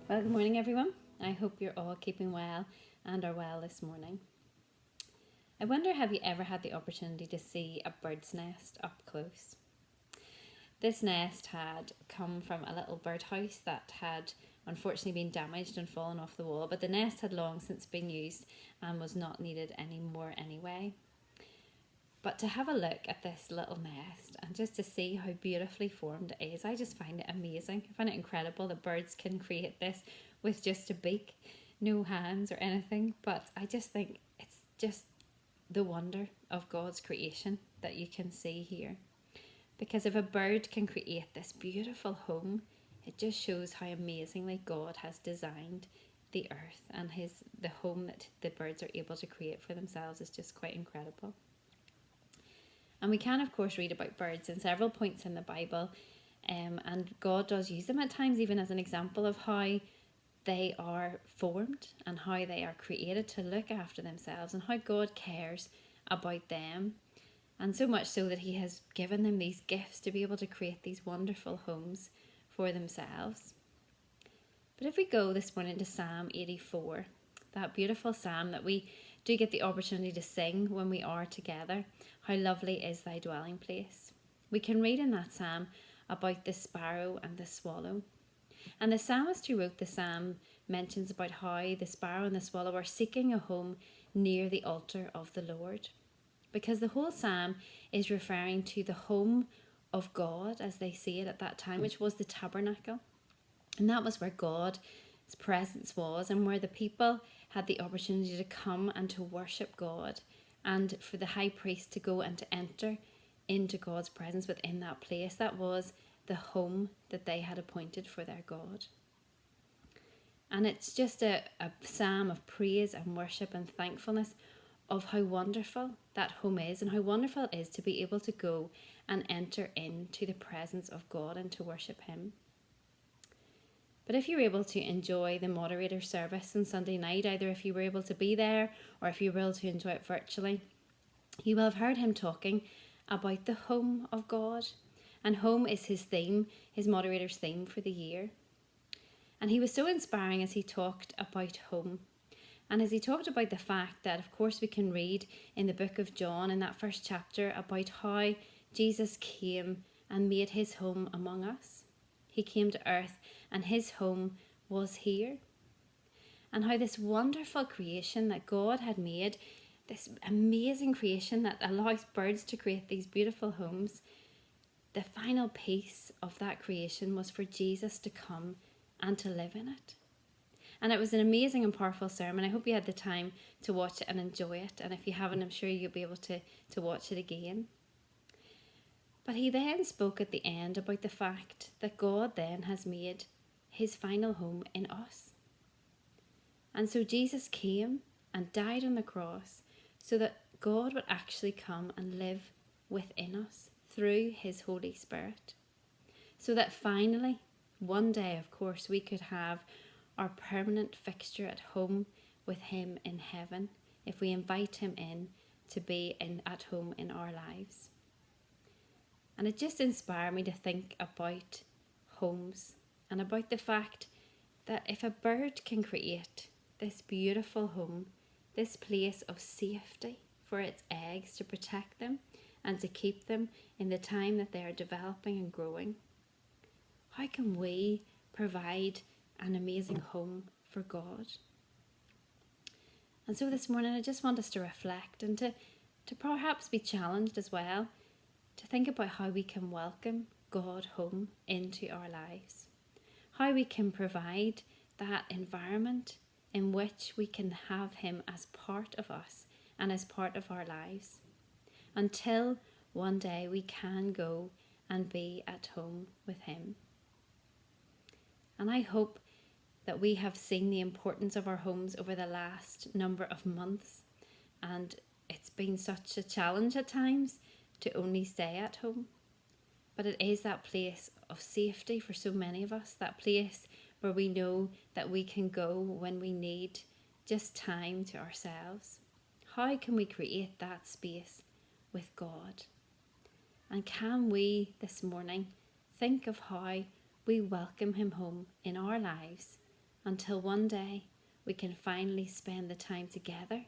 Well, good morning, everyone. I hope you're all keeping well and are well this morning. I wonder, have you ever had the opportunity to see a bird's nest up close? This nest had come from a little birdhouse that had unfortunately been damaged and fallen off the wall, but the nest had long since been used and was not needed anymore anyway. But to have a look at this little nest and just to see how beautifully formed it is, I just find it amazing. I find it incredible that birds can create this with just a beak, no hands or anything. But I just think it's just the wonder of God's creation that you can see here. Because if a bird can create this beautiful home, it just shows how amazingly God has designed the earth, and the home that the birds are able to create for themselves is just quite incredible. And we can, of course, read about birds in several points in the Bible, and God does use them at times even as an example of how they are formed and how they are created to look after themselves and how God cares about them. And so much so that He has given them these gifts to be able to create these wonderful homes for themselves. But if we go this morning to Psalm 84, that beautiful psalm that we do get the opportunity to sing when we are together, how lovely is thy dwelling place. We can read in that psalm about the sparrow and the swallow. And the psalmist who wrote the psalm mentions about how the sparrow and the swallow are seeking a home near the altar of the Lord. Because the whole psalm is referring to the home of God as they see it at that time, which was the tabernacle. And that was where God's presence was, and where the people had the opportunity to come and to worship God, and for the high priest to go and to enter into God's presence within that place. That was the home that they had appointed for their God. And it's just a psalm of praise and worship and thankfulness of how wonderful that home is, and how wonderful it is to be able to go and enter into the presence of God and to worship Him. But if you're able to enjoy the moderator service on Sunday night, either if you were able to be there or if you were able to enjoy it virtually, you will have heard him talking about the home of God. And home is his theme, his moderator's theme for the year. And he was so inspiring as he talked about home. And as he talked about the fact that, of course, we can read in the book of John in that first chapter about how Jesus came and made his home among us. He came to earth and his home was here. And how this wonderful creation that God had made, this amazing creation that allows birds to create these beautiful homes, the final piece of that creation was for Jesus to come and to live in it. And it was an amazing and powerful sermon. I hope you had the time to watch it and enjoy it. And if you haven't, I'm sure you'll be able to watch it again. But he then spoke at the end about the fact that God then has made his final home in us. And so Jesus came and died on the cross so that God would actually come and live within us through his Holy Spirit. So that finally, one day, of course, we could have our permanent fixture at home with him in heaven if we invite him in to be at home in our lives. And it just inspired me to think about homes and about the fact that if a bird can create this beautiful home, this place of safety for its eggs to protect them and to keep them in the time that they are developing and growing, how can we provide an amazing home for God? And so this morning I just want us to reflect and to perhaps be challenged as well, to think about how we can welcome God home into our lives, how we can provide that environment in which we can have him as part of us and as part of our lives, until one day we can go and be at home with him. And I hope that we have seen the importance of our homes over the last number of months, and it's been such a challenge at times to only stay at home. But it is that place of safety for so many of us, that place where we know that we can go when we need just time to ourselves. How can we create that space with God? And can we this morning think of how we welcome him home in our lives until one day we can finally spend the time together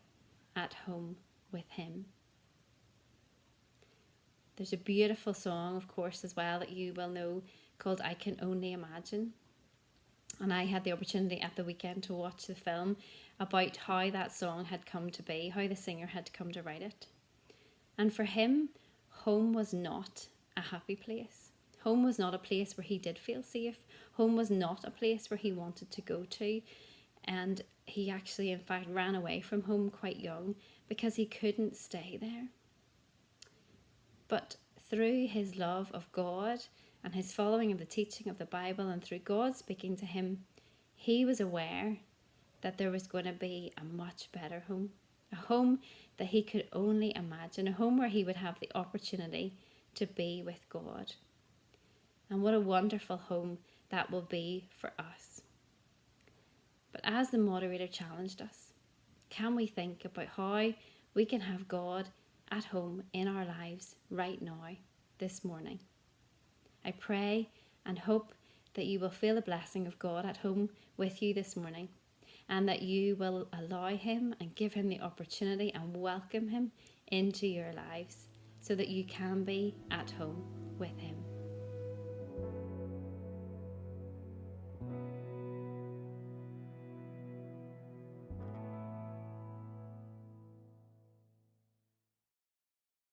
at home with Him. There's a beautiful song, of course, as well that you will know called I Can Only Imagine. And I had the opportunity at the weekend to watch the film about how that song had come to be, how the singer had come to write it. And for him, home was not a happy place. Home was not a place where he did feel safe. Home was not a place where he wanted to go to. And he actually, in fact, ran away from home quite young because he couldn't stay there. But through his love of God and his following of the teaching of the Bible, and through God speaking to him, he was aware that there was going to be a much better home. A home that he could only imagine. A home where he would have the opportunity to be with God. And what a wonderful home that will be for us. But as the moderator challenged us, can we think about how we can have God at home in our lives right now, this morning? I pray and hope that you will feel the blessing of God at home with you this morning, and that you will allow Him and give Him the opportunity and welcome Him into your lives so that you can be at home with Him.